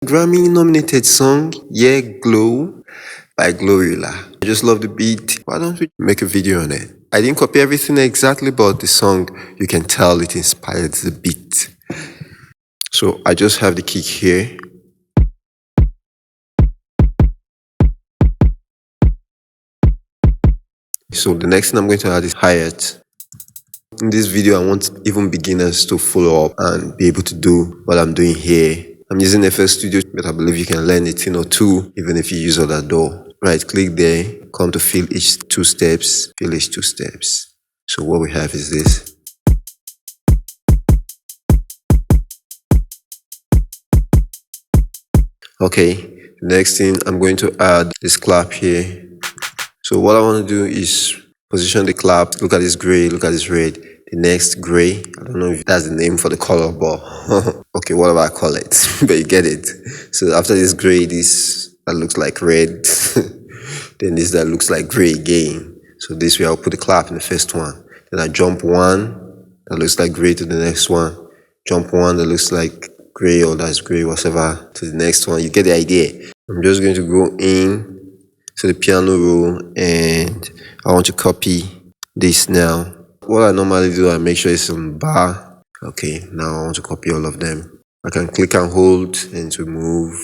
Grammy nominated song Yeah Glo by GloRilla. I just love the beat. Why don't we make a video on it? I didn't copy everything exactly, but the song, you can tell it inspired the beat. So I just have the kick here. So the next thing I'm going to add is hi-hat. In this video, I want even beginners to follow up and be able to do what I'm doing here. I'm using FL Studio, but I believe you can learn a thing or two even if you use other DAW. Right click there, come to fill each two steps, fill each two steps. So what we have is this. Okay, next thing I'm going to add this clap here. So what I want to do is position the clap. Look at this gray, look at this red. The next gray, I don't know if that's the name for the color, but okay, whatever I call it, but you get it. So after this gray, this that looks like red, then this that looks like gray again. So this way I'll put the clap in the first one. Then I jump one that looks like gray to the next one. Jump one that looks like gray or that's gray, whatever, to the next one. You get the idea. I'm just going to go in to the piano roll and I want to copy this now. What I normally do, I make sure it's on bar. Okay, now I want to copy all of them. I can click and hold and to move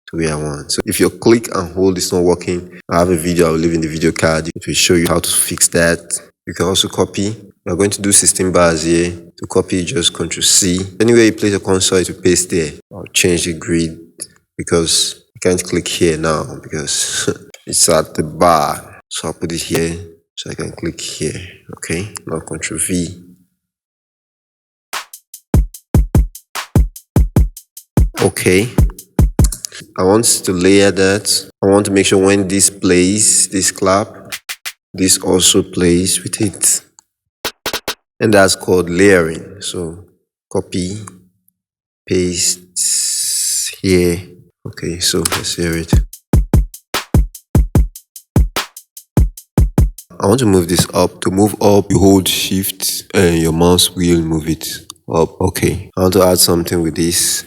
to where I want. So if your click and hold is not working, I have a video I'll leave in the video card. It will show you how to fix that. You can also copy. We're going to do 16 bars here. To copy, just Ctrl C. Anywhere you place a console, to paste there. I'll change the grid because I can't click here now because it's at the bar. So I'll put it here so I can click here. Okay, now Ctrl V. Okay, I want to layer that. I want to make sure when this plays, this clap, this also plays with it. And that's called layering. So copy, paste here. Okay, so let's hear it. I want to move this up. To move up, you hold shift and your mouse will move it up. Okay, I want to add something with this.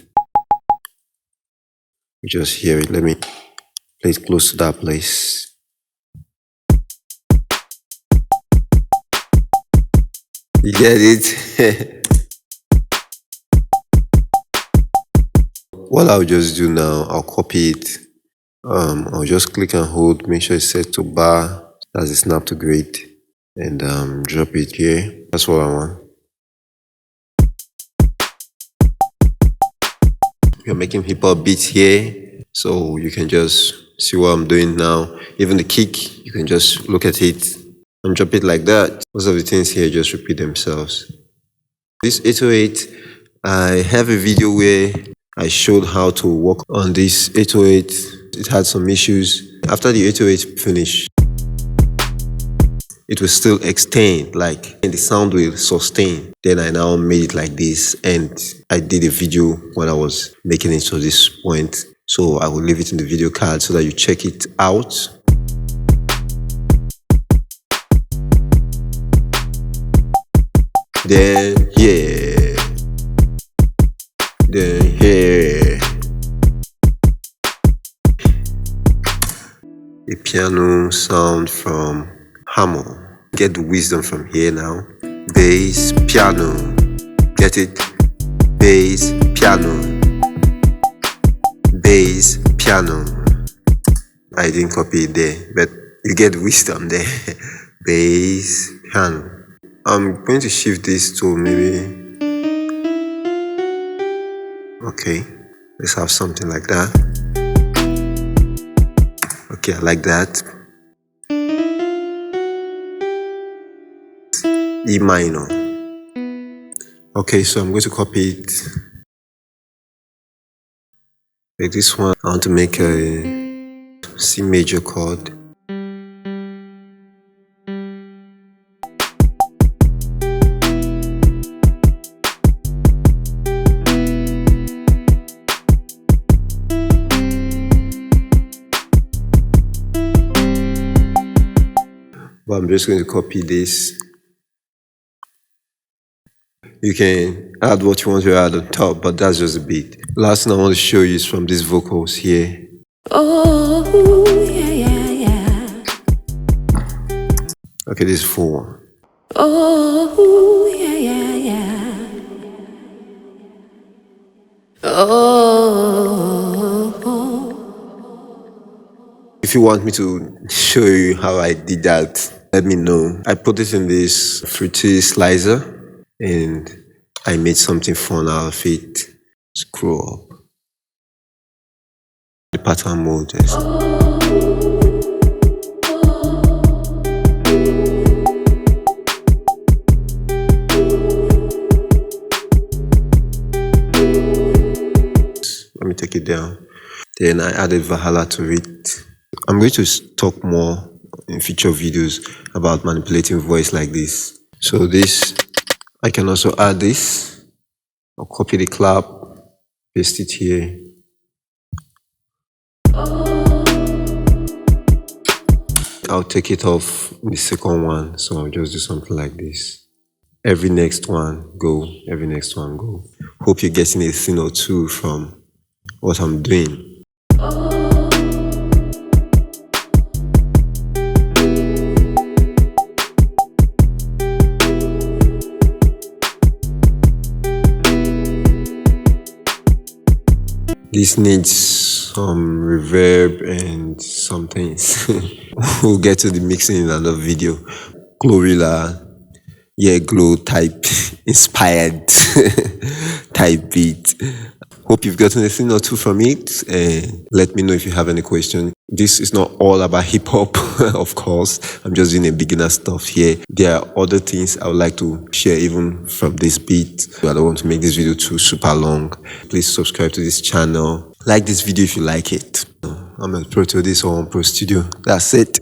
You just hear it. Let me play it close to that place. You get it? What I'll just do now, I'll copy it. I'll just click and hold, make sure it's set to bar. That's the snap to grid. And drop it here. That's what I want. We're making hip hop beats here. So you can just see what I'm doing now. Even the kick, you can just look at it and drop it like that. Most of the things here just repeat themselves. This 808, I have a video where I showed how to work on this 808. It had some issues. After the 808 finished, it will still extend, like, and the sound will sustain. Then I now made it like this, and I did a video when I was making it to this point. So I will leave it in the video card so that you check it out. Then here, then here. A piano sound from Hammer. Get the wisdom from here now. Bass, piano. Get it? Bass, piano. Bass, piano. I didn't copy it there, but you get wisdom there. Bass, piano. I'm going to shift this to maybe. Okay, let's have something like that. Okay, I like that. E minor. Okay, so I'm going to copy it. Like this one, I want to make a C major chord. But I'm just going to copy this. You can add what you want to add on top, but that's just a beat. Last thing I want to show you is from these vocals here. Oh, yeah, yeah, yeah. Okay, this is full one. Oh, yeah, yeah, yeah. Oh. If you want me to show you how I did that, let me know. I put it in this fruity slicer and I made something fun out of it. Scroll up. The pattern mode is. Let me take it down. Then I added Valhalla to it. I'm going to talk more in future videos about manipulating voice like this. So this, I can also add this. I'll copy the clap, paste it here. I'll take it off the second one, so I'll just do something like this. Every next one go, every next one go. Hope you're getting a thing or two from what I'm doing. This needs some reverb and some things. We'll get to the mixing in another video. GloRilla Yeah Glo type inspired type beat. Hope you've gotten a thing or two from it, and let me know if you have any question. This is not all about hip hop, of course. I'm just doing a beginner stuff here. There are other things I would like to share even from this beat. I don't want to make this video too super long. Please subscribe to this channel. Like this video if you like it. I'm a Pro to this or on Pro Studio. That's it.